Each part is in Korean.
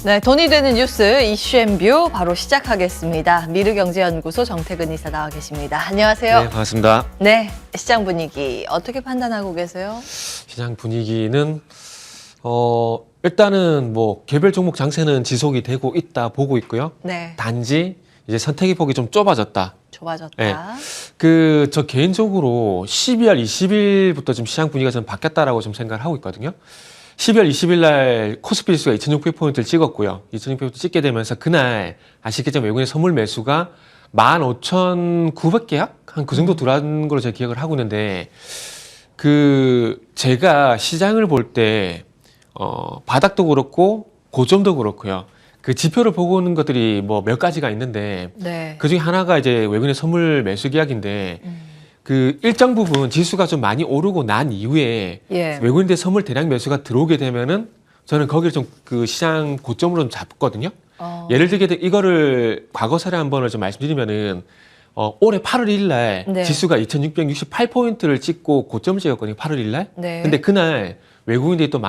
네, 돈이 되는 뉴스 이슈앤뷰 바로 시작하겠습니다. 미르경제연구소 정태근 이사 나와 계십니다. 안녕하세요. 네, 반갑습니다. 네, 시장 분위기 어떻게 판단하고 계세요? 시장 분위기는 일단은 뭐 개별 종목 장세는 지속이 되고 있다 보고 있고요. 네, 단지 이제 선택의 폭이 좀 좁아졌다. 좁아졌다. 네. 저 개인적으로 12월 20일부터 좀 시장 분위기가 좀 바뀌었다라고 좀 생각을 하고 있거든요. 12월 20일 날 코스피 지수가 2,600포인트를 찍었고요. 2,600포인트 찍게 되면서 그날 아시겠지만 외국인 선물 매수가 15,900계약? 한 그 정도 들어간 걸로 제가 기억을 하고 있는데 제가 시장을 볼 때 바닥도 그렇고 고점도 그렇고요. 그 지표를 보고 오는 것들이 뭐 몇 가지가 있는데 네. 그 중에 하나가 이제 외국인의 선물 매수 계약인데 그 일정 부분 지수가 좀 많이 오르고 난 이후에 예. 외국인들 선물 대량 매수가 들어오게 되면은 저는 거기를 좀 그 시장 고점으로 좀 잡거든요. 예를 들게 이거를 과거 사례 한 번을 좀 말씀드리면은 올해 8월 1일 날 네. 지수가 2,668포인트를 찍고 고점을 찍었거든요. 8월 1일 날. 네. 근데 그날 외국인들이 또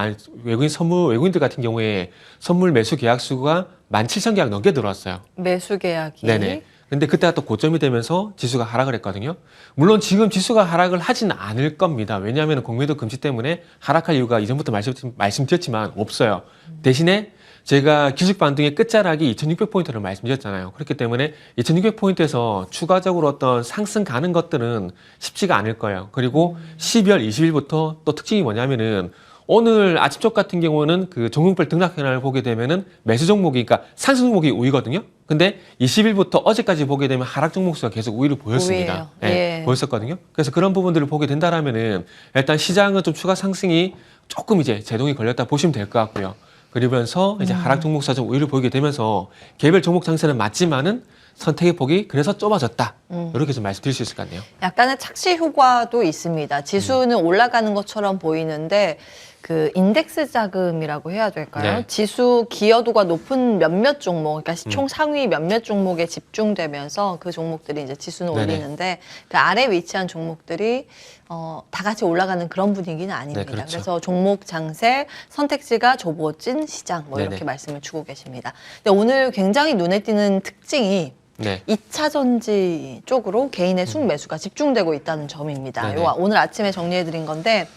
외국인들 같은 경우에 선물 매수 계약 수가 17,000계약 넘게 들어왔어요. 매수 계약이. 네네. 근데 그때가 또 고점이 되면서 지수가 하락을 했거든요. 물론 지금 지수가 하락을 하진 않을 겁니다. 왜냐하면 공매도 금지 때문에 하락할 이유가 이전부터 말씀드렸지만 없어요. 대신에 제가 기술 반등의 끝자락이 2,600포인트를 말씀드렸잖아요. 그렇기 때문에 2,600포인트에서 추가적으로 어떤 상승 가는 것들은 쉽지가 않을 거예요. 그리고 12월 20일부터 또 특징이 뭐냐면은 오늘 아침 쪽 같은 경우는 그 종목별 등락 현황을 보게 되면은 매수 종목이, 그러니까 상승 종목이 우위거든요. 근데 20일부터 어제까지 보게 되면 하락 종목 수가 계속 우위를 보였습니다. 네, 예. 보였었거든요. 그래서 그런 부분들을 보게 된다라면은 일단 시장은 좀 추가 상승이 조금 이제 제동이 걸렸다 보시면 될 것 같고요. 그러면서 이제 하락 종목 수가 좀 우위를 보이게 되면서 개별 종목 장세는 맞지만은 선택의 폭이 그래서 좁아졌다. 이렇게 좀 말씀드릴 수 있을 것 같네요. 약간의 착시 효과도 있습니다. 지수는 올라가는 것처럼 보이는데 그 인덱스 자금이라고 해야 될까요? 네. 지수 기여도가 높은 몇몇 종목, 그러니까 총 상위 몇몇 종목에 집중되면서 그 종목들이 이제 지수는 네네. 올리는데 그 아래 위치한 종목들이 다 같이 올라가는 그런 분위기는 아닙니다. 네, 그렇죠. 그래서 종목 장세 선택지가 좁아진 시장 뭐 이렇게 네네. 말씀을 주고 계십니다. 근데 오늘 굉장히 눈에 띄는 특징이 네. 2차 전지 쪽으로 개인의 순매수가 집중되고 있다는 점입니다. 네네. 요 오늘 아침에 정리해드린 건데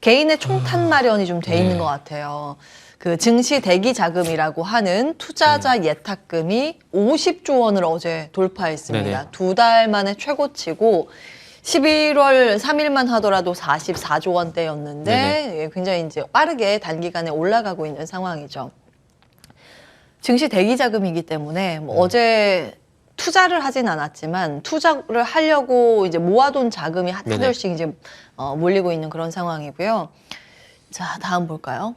개인의 총탄 마련이 좀 돼 있는 네. 것 같아요. 그 증시 대기 자금이라고 하는 투자자 예탁금이 50조 원을 어제 돌파했습니다. 네네. 2달 만에 최고치고 11월 3일만 하더라도 44조 원대였는데 네네. 예, 굉장히 이제 빠르게 단기간에 올라가고 있는 상황이죠. 증시 대기 자금이기 때문에 뭐 어제 투자를 하진 않았지만 투자를 하려고 이제 모아둔 자금이 하나둘씩 이제 몰리고 있는 그런 상황이고요. 자, 다음 볼까요?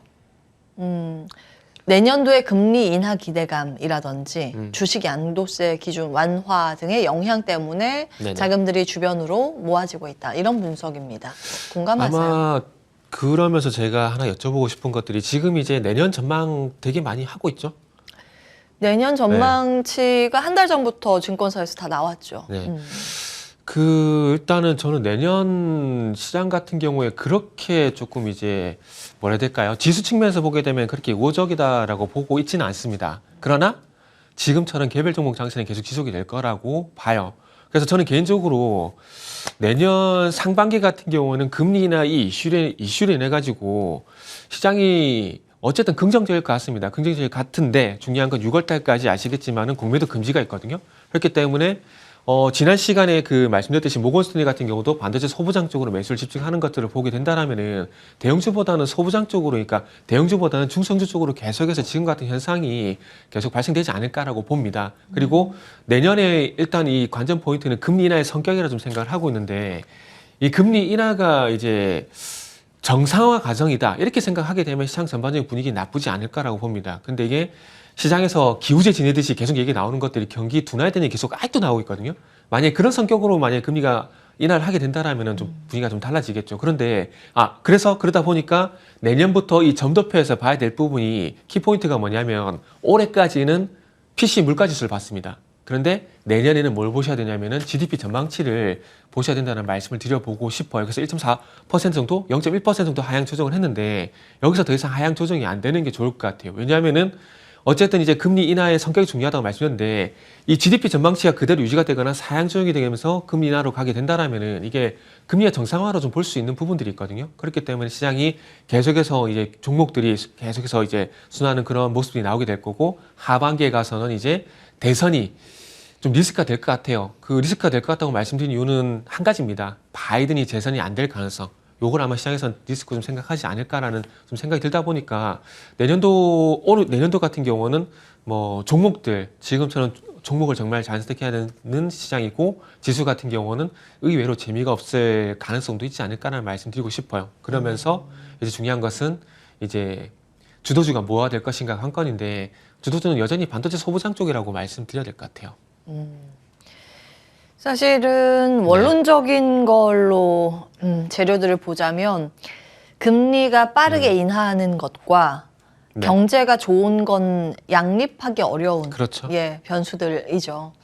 내년도의 금리 인하 기대감이라든지 주식 양도세 기준 완화 등의 영향 때문에 네네. 자금들이 주변으로 모아지고 있다. 이런 분석입니다. 공감하세요? 아마 그러면서 제가 하나 여쭤보고 싶은 것들이 지금 이제 내년 전망 되게 많이 하고 있죠. 내년 전망치가 한 달 전부터 증권사에서 다 나왔죠. 네. 일단은 저는 내년 시장 같은 경우에 그렇게 조금 이제 뭐라 해야 될까요? 지수 측면에서 보게 되면 그렇게 우호적이다라고 보고 있지는 않습니다. 그러나 지금처럼 개별 종목 장세는 계속 지속이 될 거라고 봐요. 그래서 저는 개인적으로 내년 상반기 같은 경우는 금리나 이 이슈를 인해 가지고 시장이 어쨌든 긍정적일 것 같습니다. 긍정적일 것 같은데 중요한 건 6월 달까지 아시겠지만은 공매도 금지가 있거든요. 그렇기 때문에 지난 시간에 그 말씀드렸듯이 모건스탠리 같은 경우도 반도체 소부장 쪽으로 매수를 집중하는 것들을 보게 된다라면은 대형주보다는 소부장 쪽으로, 그러니까 대형주보다는 중성주 쪽으로 계속해서 지금 같은 현상이 계속 발생되지 않을까라고 봅니다. 그리고 내년에 일단 이 관전 포인트는 금리 인하의 성격이라 좀 생각을 하고 있는데 이 금리 인하가 이제 정상화 과정이다 이렇게 생각하게 되면 시장 전반적인 분위기 나쁘지 않을까라고 봅니다. 근데 이게 시장에서 기우제 지내듯이 계속 얘기 나오는 것들이 경기 둔화되는 계속 아직도 나오고 있거든요. 만약에 그런 성격으로 만약에 금리가 인하를 하게 된다라면 좀 분위기가 좀 달라지겠죠. 그런데 그래서 그러다 보니까 내년부터 이 점도표에서 봐야 될 부분이 키포인트가 뭐냐면 올해까지는 PC 물가지수를 봤습니다. 그런데 내년에는 뭘 보셔야 되냐면은 GDP 전망치를 보셔야 된다는 말씀을 드려보고 싶어요. 그래서 1.4% 정도, 0.1% 정도 하향 조정을 했는데 여기서 더 이상 하향 조정이 안 되는 게 좋을 것 같아요. 왜냐하면은 어쨌든 이제 금리 인하의 성격이 중요하다고 말씀드렸는데 이 GDP 전망치가 그대로 유지가 되거나 사양조정이 되면서 금리 인하로 가게 된다라면은 이게 금리가 정상화로 좀 볼 수 있는 부분들이 있거든요. 그렇기 때문에 시장이 계속해서 이제 종목들이 계속해서 이제 순환하는 그런 모습이 나오게 될 거고 하반기에 가서는 이제 대선이 좀 리스크가 될 것 같아요. 그 리스크가 될 것 같다고 말씀드린 이유는 한 가지입니다. 바이든이 재선이 안 될 가능성. 요걸 아마 시장에서는 리스크 좀 생각하지 않을까라는 좀 생각이 들다 보니까 내년도 같은 경우는 뭐 종목들 지금처럼 종목을 정말 잘 선택해야 되는 시장이고 지수 같은 경우는 의외로 재미가 없을 가능성도 있지 않을까라는 말씀 드리고 싶어요. 그러면서 이제 중요한 것은 이제 주도주가 뭐가 될 것인가 한 건인데 주도주는 여전히 반도체 소부장 쪽이라고 말씀드려야 될 것 같아요. 사실은 원론적인 걸로 재료들을 보자면 금리가 빠르게 인하하는 것과 네. 경제가 좋은 건 양립하기 어려운 그렇죠. 변수들이죠.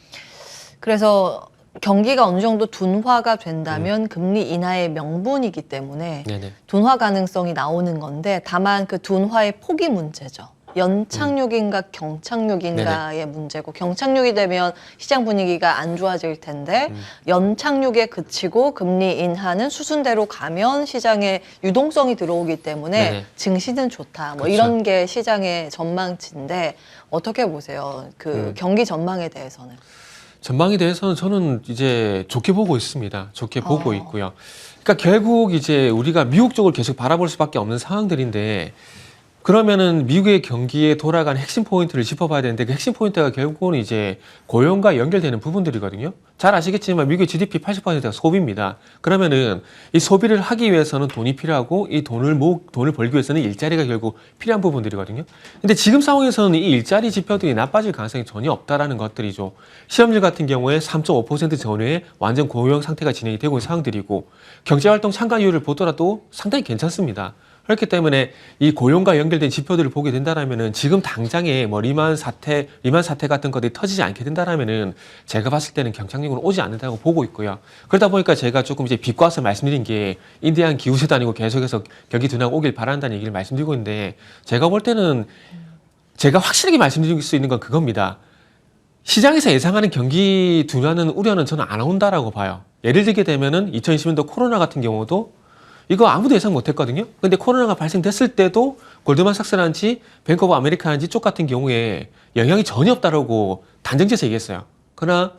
그래서 경기가 어느 정도 둔화가 된다면 금리 인하의 명분이기 때문에 네네. 둔화 가능성이 나오는 건데 다만 그 둔화의 폭이 문제죠. 연착륙인가 경착륙인가의 문제고 경착륙이 되면 시장 분위기가 안 좋아질 텐데 연착륙에 그치고 금리 인하는 수순대로 가면 시장에 유동성이 들어오기 때문에 네네. 증시는 좋다. 뭐 그렇죠. 이런 게 시장의 전망치인데 어떻게 보세요? 그 경기 전망에 대해서는. 전망에 대해서는 저는 이제 좋게 보고 있습니다. 좋게 보고 있고요. 그러니까 결국 이제 우리가 미국 쪽을 계속 바라볼 수밖에 없는 상황들인데 그러면은 미국의 경기에 돌아간 핵심 포인트를 짚어봐야 되는데 그 핵심 포인트가 결국은 이제 고용과 연결되는 부분들이거든요. 잘 아시겠지만 미국의 GDP 80%가 소비입니다. 그러면은 이 소비를 하기 위해서는 돈이 필요하고 이 돈을 벌기 위해서는 일자리가 결국 필요한 부분들이거든요. 근데 지금 상황에서는 이 일자리 지표들이 나빠질 가능성이 전혀 없다라는 것들이죠. 실업률 같은 경우에 3.5% 전후에 완전 고용 상태가 진행이 되고 있는 상황들이고 경제활동 참가율을 보더라도 상당히 괜찮습니다. 그렇기 때문에 이 고용과 연결된 지표들을 보게 된다라면은 지금 당장에 뭐 리만 사태 같은 것들이 터지지 않게 된다라면은 제가 봤을 때는 경착륙은 오지 않는다고 보고 있고요. 그러다 보니까 제가 조금 이제 비꼬아서 말씀드린 게 인디안 기후세도 아니고 계속해서 경기 둔화가 오길 바란다는 얘기를 말씀드리고 있는데 제가 볼 때는 제가 확실하게 말씀드릴 수 있는 건 그겁니다. 시장에서 예상하는 경기 둔화는 우려는 저는 안 온다라고 봐요. 예를 들게 되면은 2020년도 코로나 같은 경우도 이거 아무도 예상 못했거든요. 근데 코로나가 발생됐을 때도 골드만삭스라든지 뱅크 오브 아메리카라든지 쪽 같은 경우에 영향이 전혀 없다라고 단정지어서 얘기했어요. 그러나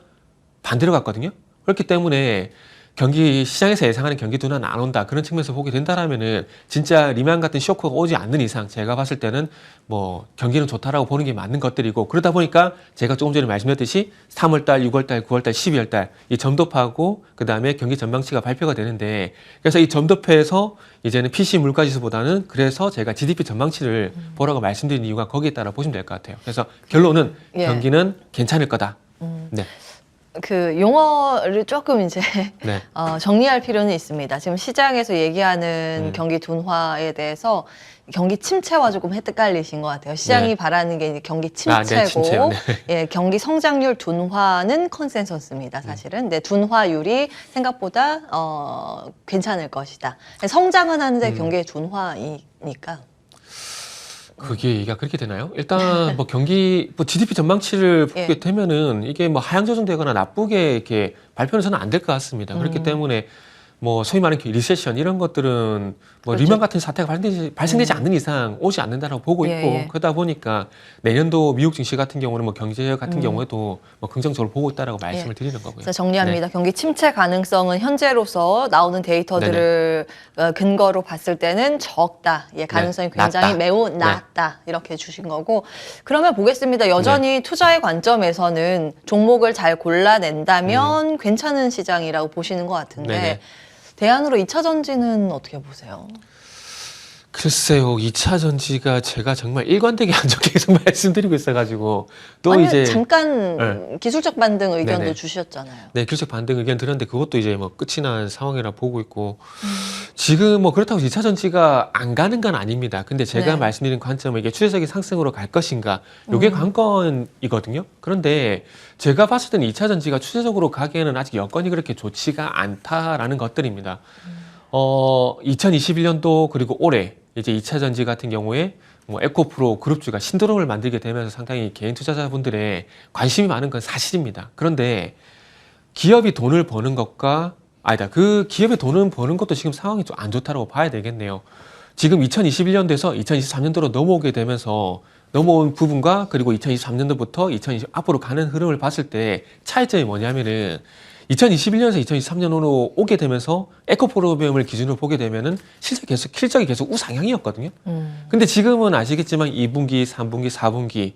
반대로 갔거든요. 그렇기 때문에 시장에서 예상하는 경기 둔화는 안 온다. 그런 측면에서 보게 된다라면은 진짜 리만 같은 쇼크가 오지 않는 이상 제가 봤을 때는 뭐 경기는 좋다라고 보는 게 맞는 것들이고 그러다 보니까 제가 조금 전에 말씀드렸듯이 3월달, 6월달, 9월달, 12월달 이 점도파하고 그 다음에 경기 전망치가 발표가 되는데 그래서 이 점도표에서 이제는 PC 물가지수보다는 그래서 제가 GDP 전망치를 보라고 말씀드린 이유가 거기에 따라 보시면 될 것 같아요. 그래서 결론은 경기는 괜찮을 거다. 네. 그 용어를 조금 이제 네. 정리할 필요는 있습니다. 지금 시장에서 얘기하는 경기 둔화에 대해서 경기 침체와 조금 헷갈리신 것 같아요. 시장이 네. 바라는 게 이제 경기 네, 침체고, 침체요. 네. 예, 경기 성장률 둔화는 컨센서스입니다. 사실은. 근데 둔화율이 생각보다 괜찮을 것이다. 성장은 하는데 경기의 둔화이니까. 그게 얘기가 그렇게 되나요? 일단 뭐 GDP 전망치를 보게 되면은 이게 뭐 하향 조정되거나 나쁘게 이렇게 발표는 저는 안 될 것 같습니다. 그렇기 때문에 뭐 소위 말하는 리세션 이런 것들은 뭐 그렇죠. 리만 같은 사태가 발생되지 않는 이상 오지 않는다라고 보고 있고 그러다 보니까 내년도 미국 증시 같은 경우는 뭐 경제 같은 경우에도 뭐 긍정적으로 보고 있다라고 말씀을 드리는 거고요. 그래서 정리합니다. 경기 침체 가능성은 현재로서 나오는 데이터들을 근거로 봤을 때는 적다. 가능성이 굉장히 낮다. 매우 낮다. 이렇게 주신 거고. 그러면 보겠습니다. 여전히 투자의 관점에서는 종목을 잘 골라낸다면 괜찮은 시장이라고 보시는 것 같은데 네네. 대안으로 2차 전지는 어떻게 보세요? 글쎄요, 2차 전지가 제가 정말 일관되게 안 좋게 계속 말씀드리고 있어가지고 또 아니, 이제 잠깐 기술적 반등 의견도 네네. 주셨잖아요. 네, 기술적 반등 의견 들었는데 그것도 이제 뭐 끝이 난 상황이라 보고 있고 지금 뭐 그렇다고 2차 전지가 안 가는 건 아닙니다. 근데 제가 말씀드린 관점은 이게 추세적인 상승으로 갈 것인가 이게 관건이거든요. 그런데 제가 봤을 때는 2차 전지가 추세적으로 가기에는 아직 여건이 그렇게 좋지가 않다라는 것들입니다. 2021년도 그리고 올해 이제 2차 전지 같은 경우에 뭐 에코프로 그룹주가 신드롬을 만들게 되면서 상당히 개인 투자자분들의 관심이 많은 건 사실입니다. 그런데 기업이 돈을 버는 것과 아니다. 그 기업이 돈을 버는 것도 지금 상황이 좀 안 좋다고 봐야 되겠네요. 지금 2021년도에서 2023년도로 넘어오게 되면서 넘어온 부분과 그리고 2023년도부터 2020 앞으로 가는 흐름을 봤을 때 차이점이 뭐냐면은 2021년에서 2023년으로 오게 되면서 에코프로비움을 기준으로 보게 되면은 실적이 계속 우상향이었거든요. 근데 지금은 아시겠지만 2분기, 3분기, 4분기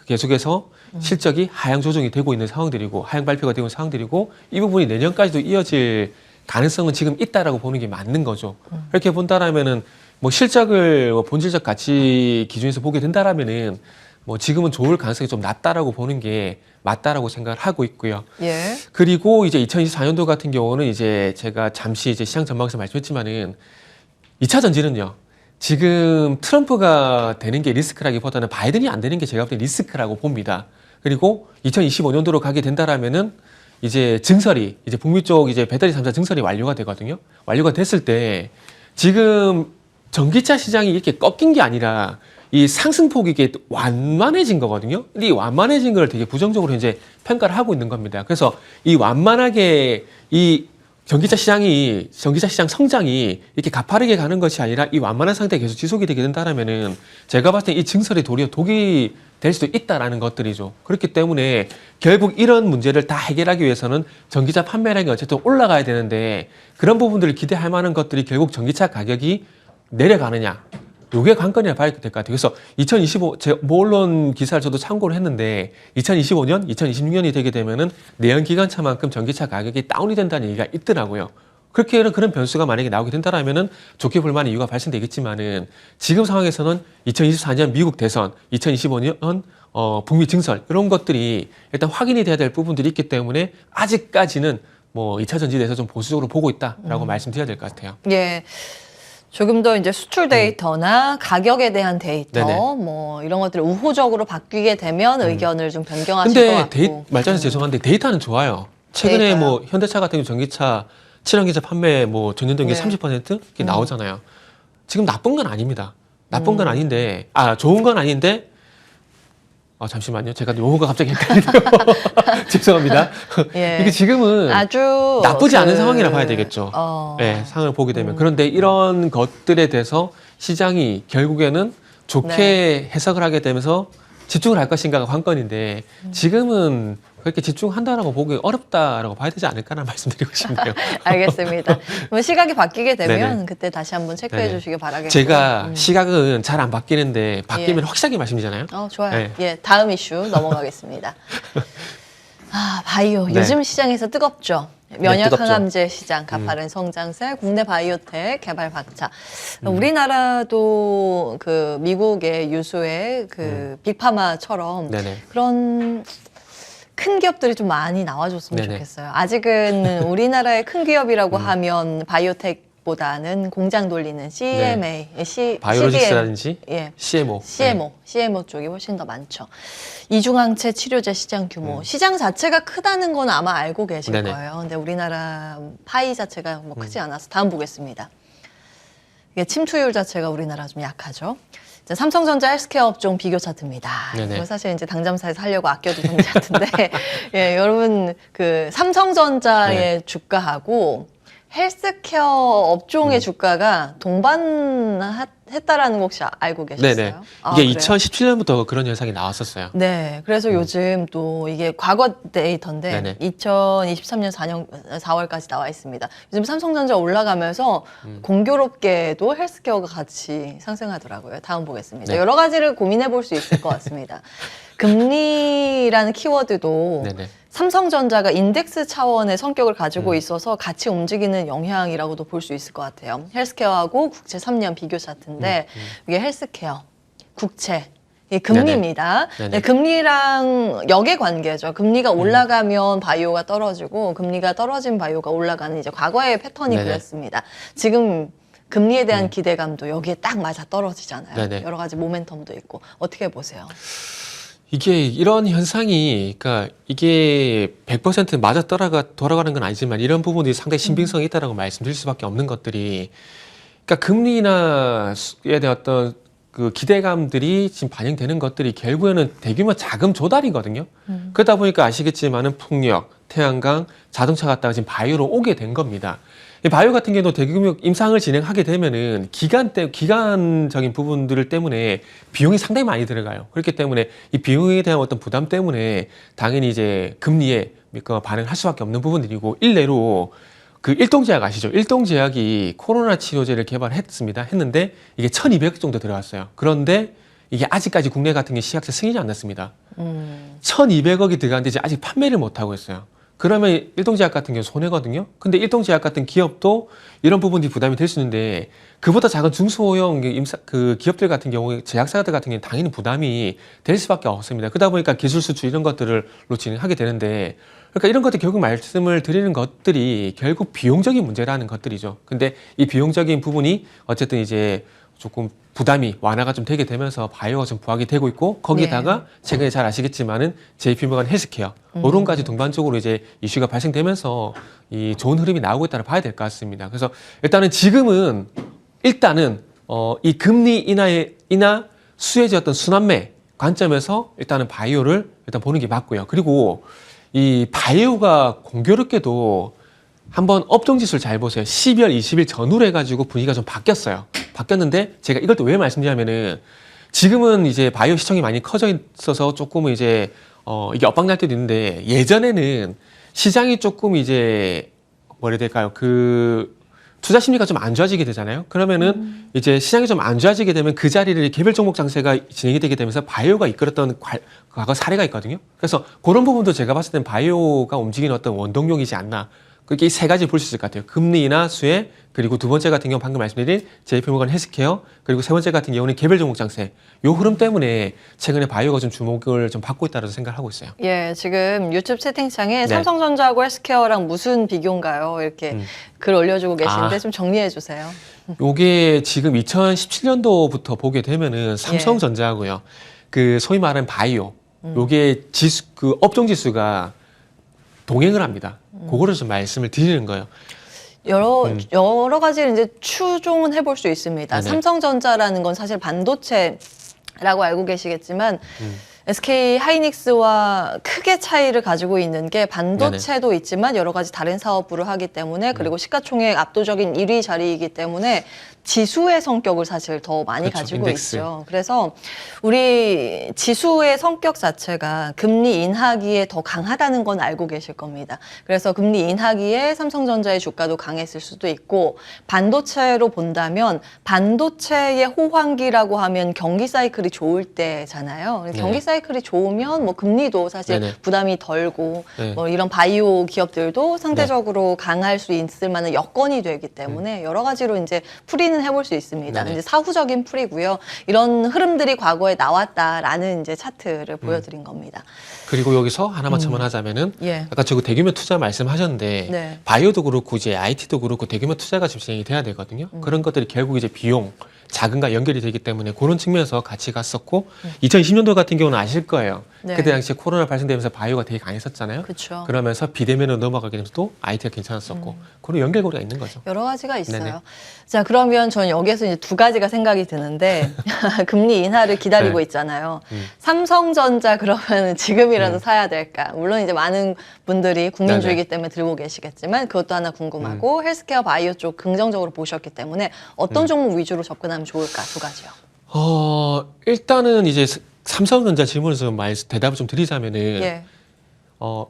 계속해서 실적이 하향 조정이 되고 있는 상황들이고 하향 발표가 되고 있는 상황들이고 이 부분이 내년까지도 이어질 가능성은 지금 있다라고 보는 게 맞는 거죠. 그렇게 본다라면은 뭐 실적을 본질적 가치 기준에서 보게 된다라면은 뭐 지금은 좋을 가능성이 좀 낮다라고 보는 게 맞다라고 생각을 하고 있고요. 예. 그리고 이제 2024년도 같은 경우는 이제 제가 잠시 이제 시장 전망에서 말씀했지만은 2차 전지는요. 지금 트럼프가 되는 게 리스크라기보다는 바이든이 안 되는 게 제가 볼 때 리스크라고 봅니다. 그리고 2025년도로 가게 된다라면은 이제 증설이 이제 북미 쪽 이제 배터리 3사 증설이 완료가 되거든요. 완료가 됐을 때 지금 전기차 시장이 이렇게 꺾인 게 아니라 이 상승폭이 이게 완만해진 거거든요. 근데 이 완만해진 걸 되게 부정적으로 이제 평가를 하고 있는 겁니다. 그래서 이 완만하게 이 전기차 시장 성장이 이렇게 가파르게 가는 것이 아니라 이 완만한 상태가 계속 지속이 되게 된다면은 제가 봤을 때 이 증설이 도리어 독이 될 수도 있다라는 것들이죠. 그렇기 때문에 결국 이런 문제를 다 해결하기 위해서는 전기차 판매량이 어쨌든 올라가야 되는데 그런 부분들을 기대할 만한 것들이 결국 전기차 가격이 내려가느냐. 요게 관건이라 봐야 될 것 같아요. 그래서 2025, 모 언론 기사를 저도 참고를 했는데 2025년, 2026년이 되게 되면은 내연기관차만큼 전기차 가격이 다운이 된다는 얘기가 있더라고요. 그렇게 그런 변수가 만약에 나오게 된다라면은 좋게 볼 만한 이유가 발생되겠지만은 지금 상황에서는 2024년 미국 대선, 2025년 북미 증설 이런 것들이 일단 확인이 돼야 될 부분들이 있기 때문에 아직까지는 뭐 2차 전지에 대해서 좀 보수적으로 보고 있다라고 말씀드려야 될 것 같아요. 예. 조금 더 이제 수출 데이터나 가격에 대한 데이터, 네네. 뭐 이런 것들이 우호적으로 바뀌게 되면 의견을 좀 변경하실 것 근데 같고. 말자서 죄송한데 데이터는 좋아요. 최근에 데이터요? 뭐 현대차 같은 경우 전기차 친환경차 판매 뭐 전년동기 네. 30% 이렇게 나오잖아요. 지금 나쁜 건 아닙니다. 나쁜 건 아닌데 좋은 건 아닌데 잠시만요. 제가 용어가 갑자기 헷갈리네요. 죄송합니다. 예. 이게 지금은 아주 나쁘지 않은 상황이라 봐야 되겠죠. 어. 네, 상황을 보게 되면. 그런데 이런 것들에 대해서 시장이 결국에는 좋게 네. 해석을 하게 되면서 집중을 할 것인가가 관건인데 지금은 그렇게 집중한다라고 보기 어렵다라고 봐야 되지 않을까라는 말씀드리고 싶네요. 알겠습니다. 뭐 시각이 바뀌게 되면 네네. 그때 다시 한번 체크해 네네. 주시기 바라겠고요. 제가 시각은 잘 안 바뀌는데 바뀌면 예. 확실하게 말씀드리잖아요. 좋아요. 네. 예, 다음 이슈 넘어가겠습니다. 바이오. 네. 요즘 시장에서 뜨겁죠. 면역 뜨겁죠. 항암제 시장 가파른 성장세, 국내 바이오텍 개발 박차. 우리나라도 그 미국의 유수의 그 빅파마처럼 네네. 그런 큰 기업들이 좀 많이 나와줬으면 네네. 좋겠어요. 아직은 우리나라의 큰 기업이라고 하면 바이오텍보다는 공장 돌리는 CMA, 바이오로직스라든지 예. CMO. CMO 쪽이 훨씬 더 많죠. 이중항체 치료제 시장 규모, 시장 자체가 크다는 건 아마 알고 계실 네네. 거예요. 근데 우리나라 파이 자체가 뭐 크지 않아서 다음 보겠습니다. 이게 침투율 자체가 우리나라 좀 약하죠. 이제 삼성전자 헬스케어 업종 비교 차트입니다. 네네. 이거 사실 이제 당잠사에서 하려고 아껴두던 차트인데, 예, 여러분 그 삼성전자의 네. 주가하고 헬스케어 업종의 주가가 동반했다라는 거 혹시 알고 계셨어요? 네네. 아, 이게 그래요? 2017년부터 그런 현상이 나왔었어요. 네, 그래서 요즘 또 이게 과거 데이터인데 네네. 2023년 4월까지 나와 있습니다. 요즘 삼성전자 올라가면서 공교롭게도 헬스케어가 같이 상승하더라고요. 다음 보겠습니다. 네. 여러 가지를 고민해 볼 수 있을 것 같습니다. 금리라는 키워드도 네네. 삼성전자가 인덱스 차원의 성격을 가지고 있어서 같이 움직이는 영향이라고도 볼 수 있을 것 같아요. 헬스케어하고 국채 3년 비교 차트인데 이게 헬스케어, 국채, 이게 금리입니다. 네네. 네, 금리랑 역의 관계죠. 금리가 올라가면 바이오가 떨어지고 금리가 떨어진 바이오가 올라가는 이제 과거의 패턴이 네네. 그랬습니다. 지금 금리에 대한 기대감도 여기에 딱 맞아 떨어지잖아요. 네네. 여러 가지 모멘텀도 있고 어떻게 보세요? 이게 이런 현상이, 그러니까 이게 100% 맞아 돌아가는 건 아니지만 이런 부분이 상당히 신빙성이 있다라고 말씀드릴 수밖에 없는 것들이 그러니까 금리나 수에 대한 어떤 그 기대감들이 지금 반영되는 것들이 결국에는 대규모 자금 조달이거든요. 그러다 보니까 아시겠지만은 풍력, 태양광, 자동차 갔다가 지금 바이오로 오게 된 겁니다. 이 바이오 같은 경우도 대규모 임상을 진행하게 되면은 기간적인 부분들 때문에 비용이 상당히 많이 들어가요. 그렇기 때문에 이 비용에 대한 어떤 부담 때문에 당연히 이제 금리에 반응할 수밖에 없는 부분들이고, 일례로 그 일동제약 아시죠? 일동제약이 코로나 치료제를 개발했습니다. 했는데 이게 1,200억 정도 들어갔어요. 그런데 이게 아직까지 국내 같은 게 시약세 승인이 안 났습니다. 1,200억이 들어갔는데 이제 아직 판매를 못 하고 있어요. 그러면 일동제약 같은 경우 손해거든요. 근데 일동제약 같은 기업도 이런 부분이 부담이 될 수 있는데, 그보다 작은 중소형 그 기업들 같은 경우에, 제약사들 같은 경우는 당연히 부담이 될 수밖에 없습니다. 그러다 보니까 기술 수출 이런 것들로 진행하게 되는데, 그러니까 이런 것들 결국 말씀을 드리는 것들이 결국 비용적인 문제라는 것들이죠. 근데 이 비용적인 부분이 어쨌든 이제 조금 부담이 완화가 좀 되게 되면서 바이오가 좀 부각이 되고 있고, 거기다가 최근에 잘 아시겠지만은 JP모건 헬스케어 오론까지 동반적으로 이제 이슈가 발생되면서 이 좋은 흐름이 나오고 있다는 봐야 될 것 같습니다. 그래서 일단은 지금은 이 금리 인하 수혜지 어떤 순환매 관점에서 일단은 바이오를 일단 보는 게 맞고요. 그리고 이 바이오가 공교롭게도 한번 업종지수를 잘 보세요. 12월 20일 전후로 해가지고 분위기가 좀 바뀌었는데, 제가 이걸 또 왜 말씀드리냐면은, 지금은 이제 바이오 시청이 많이 커져 있어서 조금은 이제 이게 엇박날 때도 있는데, 예전에는 시장이 조금 이제 뭐라 해야 될까요? 그 투자 심리가 좀 안 좋아지게 되잖아요. 그러면은 이제 시장이 좀 안 좋아지게 되면 그 자리를 개별 종목 장세가 진행이 되게 되면서 바이오가 이끌었던 과거 사례가 있거든요. 그래서 그런 부분도 제가 봤을 땐 바이오가 움직이는 어떤 원동력이지 않나. 그렇게 이 세 가지 볼 수 있을 것 같아요. 금리 인하 수혜, 그리고 두 번째 같은 경우 방금 말씀드린 JP모건 헬스케어, 그리고 세 번째 같은 경우는 개별 종목 장세. 요 흐름 때문에 최근에 바이오가 좀 주목을 좀 받고 있다고 생각을 하고 있어요. 예, 지금 유튜브 채팅창에 삼성전자하고 헬스케어랑 무슨 비교인가요? 이렇게 글 올려주고 계신데 좀 정리해 주세요. 요게 지금 2017년도부터 보게 되면은 삼성전자하고요. 그 소위 말하는 바이오, 요게 그 업종 지수가 동행을 합니다. 그거를 좀 말씀을 드리는 거예요. 여러 가지를 이제 추종은 해볼 수 있습니다. 네네. 삼성전자라는 건 사실 반도체라고 알고 계시겠지만 SK 하이닉스와 크게 차이를 가지고 있는 게, 반도체도 있지만 여러 가지 다른 사업부를 하기 때문에, 그리고 시가총액 압도적인 1위 자리이기 때문에 지수의 성격을 사실 더 많이 그렇죠, 가지고 인덱스. 있죠. 그래서 우리 지수의 성격 자체가 금리 인하기에 더 강하다는 건 알고 계실 겁니다. 그래서 금리 인하기에 삼성전자의 주가도 강했을 수도 있고, 반도체로 본다면 반도체의 호황기라고 하면 경기 사이클이 좋을 때잖아요. 경기 사이클이 좋으면 뭐 금리도 사실 네네. 부담이 덜고, 네. 뭐 이런 바이오 기업들도 상대적으로 강할 수 있을 만한 여건이 되기 때문에 여러 가지로 이제 풀이는 해볼 수 있습니다. 네네. 이제 사후적인 풀이고요. 이런 흐름들이 과거에 나왔다라는 이제 차트를 보여드린 겁니다. 그리고 여기서 하나만 첨언하자면은, 예. 아까 저거 대규모 투자 말씀하셨는데, 네. 바이오도 그렇고 이제 IT도 그렇고 대규모 투자가 지금 진행이 돼야 되거든요. 그런 것들이 결국 이제 비용, 자금과 연결이 되기 때문에 그런 측면에서 같이 갔었고, 2020년도 같은 경우는 아실 거예요. 네. 그때 당시에 코로나 발생되면서 바이오가 되게 강했었잖아요. 그렇죠. 그러면서 비대면으로 넘어가게 되면서 또 IT가 괜찮았었고, 그런 연결고리가 있는 거죠. 여러 가지가 있어요. 네네. 자, 그러면 저는 여기에서 이제 두 가지가 생각이 드는데 금리 인하를 기다리고 네. 있잖아요. 삼성전자 그러면 지금이라도 사야 될까? 물론 이제 많은 분들이 국민주의이기 때문에 들고 계시겠지만 그것도 하나 궁금하고, 헬스케어 바이오 쪽 긍정적으로 보셨기 때문에 어떤 종목 위주로 접근하면 좋을까? 두 가지요. 일단은 이제 삼성전자 질문에서 대답을 좀 드리자면은, 예.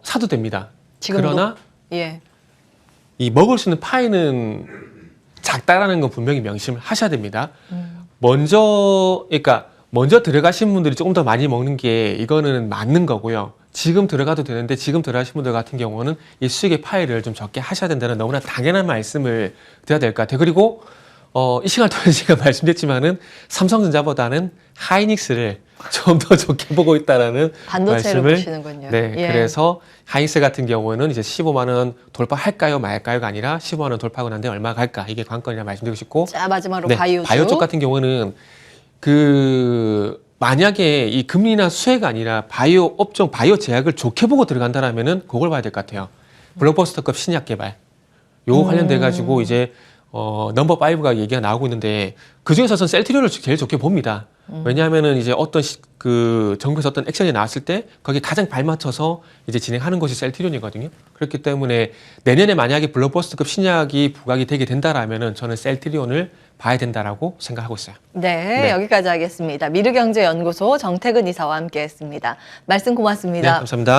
사도 됩니다. 지금도? 그러나 예. 이 먹을 수 있는 파이는 작다라는 건 분명히 명심을 하셔야 됩니다. 먼저 들어가신 분들이 조금 더 많이 먹는 게 이거는 맞는 거고요. 지금 들어가도 되는데, 지금 들어가신 분들 같은 경우는 이 수익의 파이를 좀 적게 하셔야 된다는 너무나 당연한 말씀을 드려야 될 것 같아요. 그리고 이 시간을 통해서 제가 말씀드렸지만은 삼성전자보다는 하이닉스를 좀 더 좋게 보고 있다라는 반도체로 말씀을, 보시는군요. 네, 예. 그래서 하이닉스 같은 경우는 이제 15만 원 돌파할까요, 말까요가 아니라 15만 원 돌파하고 난 뒤에 얼마 갈까, 이게 관건이라 말씀드리고 싶고, 자, 마지막으로 네, 바이오 바이오 쪽 같은 경우는 만약에 이 금리나 수혜가 아니라 바이오 업종, 바이오 제약을 좋게 보고 들어간다라면은 그걸 봐야 될 것 같아요. 블록버스터급 신약 개발. 요거 관련돼 가지고 이제 넘버 5가 얘기가 나오고 있는데 그 중에서 저는 셀트리온을 제일 좋게 봅니다. 왜냐하면은 이제 어떤 그 정부에서 어떤 액션이 나왔을 때 거기에 가장 발맞춰서 이제 진행하는 것이 셀트리온이거든요. 그렇기 때문에 내년에 만약에 블록버스터급 신약이 부각이 되게 된다라면은 저는 셀트리온을 봐야 된다라고 생각하고 있어요. 네, 여기까지 하겠습니다. 미르경제연구소 정태근 이사와 함께했습니다. 말씀 고맙습니다. 네, 감사합니다.